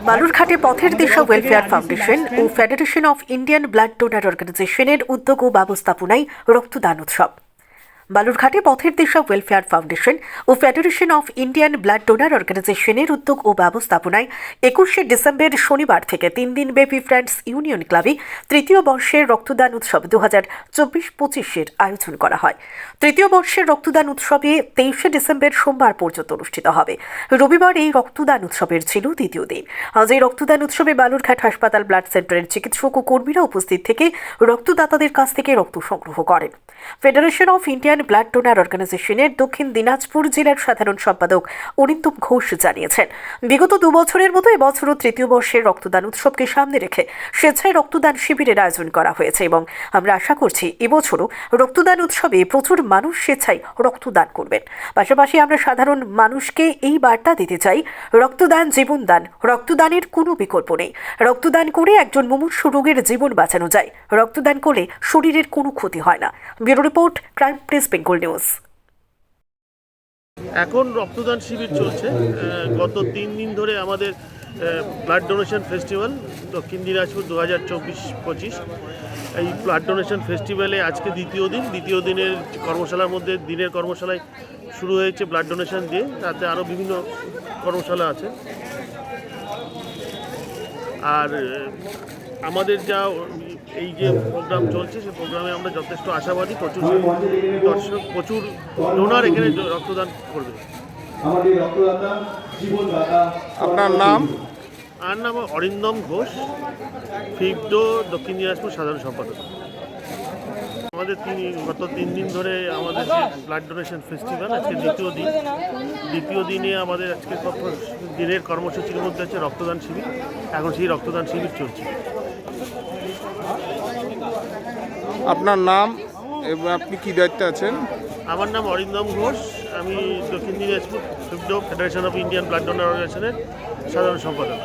বালুরঘাটে পথের দিশা welfare foundation ও federation of Indian blood donor অর্গানাইজেশনের উদ্যোগ ও ব্যবস্থাপনায় রক্তদান উৎসব। বালুরঘাটে পথের দিশা ওয়েলফেয়ার ফাউন্ডেশন ও federation of Indian blood donor অর্গানাইজেশনের উদ্যোগ ও ব্যবস্থাপনায় 21শে ডিসেম্বর শনিবার থেকে 3 দিন ব্যাপী ফ্রেন্ডস ইউনিয়ন ক্লাবে তৃতীয় বর্ষের রক্তদান উৎসব 2024-25-এর আয়োজন করা হয়। তৃতীয় বর্ষের রক্তদান উৎসবে 23শে ডিসেম্বর সোমবার পর্যন্ত অনুষ্ঠিত হবে। রবিবার এই রক্তদান উৎসবের ছিল দ্বিতীয় দিন। আজ এই রক্তদান উৎসবে বালুরঘাট হাসপাতাল ব্লাড সেন্টারের চিকিৎসক ও কর্মীরা উপস্থিত থেকে রক্তদাতাদের কাছ থেকে রক্ত সংগ্রহ করেন। Federation of Indian blood donor অর্গানাইজেশনের দক্ষিণ দিনাজপুর জেলার সাধারণ সম্পাদক অরিন্দম ঘোষ জানিয়েছেন, বিগত 2 বছরের মতো এবছরও তৃতীয় বর্ষের রক্তদান উৎসবকে সামনে রেখে স্বেচ্ছায় রক্তদান শিবিরের আয়োজন করা হয়েছে এবং আমরা আশা করছি এবছরও রক্তদান উৎসবে প্রচুর মানুষ স্বেচ্ছায় রক্তদান করবেন। পাশাপাশি আমরা সাধারণ মানুষকে এই বার্তা দিতে চাই, রক্তদান জীবনদান, রক্তদানের কোনো বিকল্প নেই। রক্তদান করে একজন মুমূর্ষু রোগের জীবন বাঁচানো যায়। রক্তদান করলে শরীরের কোনো ক্ষতি হয় না। Bureau report, crime press Bengal news. এখন রক্তদান শিবির চলছে। গত 3 দিন ধরে আমাদের ব্লাড ডোনেশন ফেস্টিভ্যাল দক্ষিণ দিনাজপুর 2024-25। এই ব্লাড ডোনেশন ফেস্টিভ্যালে আজকে দ্বিতীয় দিনের কর্মশালার মধ্যে দিনের কর্মশালায় শুরু হয়েছে ব্লাড ডোনেশন দিয়ে, তাতে আরও বিভিন্ন কর্মশালা আছে। আর আমাদের যা এই যে প্রোগ্রাম চলছে সেই প্রোগ্রামে আমরা যথেষ্ট আশাবাদী, প্রচুর দর্শক, প্রচুর ডোনার এখানে রক্তদান করবে। আপনার নাম? আর নাম অরিন্দম ঘোষ, ফিফথ দক্ষিণ দিনাজপুর সাধারণ সম্পাদক। আমাদের গত 3 দিন ধরে আমাদের যে ব্লাড ডোনেশন ফেস্টিভ্যাল, আজকে দ্বিতীয় দিনে আমাদের আজকে দিনের কর্মসূচির মধ্যে আছে রক্তদান শিবির। এখন সেই রক্তদান শিবির চলছে। আপনার নাম এবং আপনি কি দায়িত্বে আছেন? আমার নাম অরিন্দম ঘোষ, আমি Dakshin Dinajpur fifth federation of Indian blood donor অর্গানাইজেশনের সাধারণ সম্পাদক।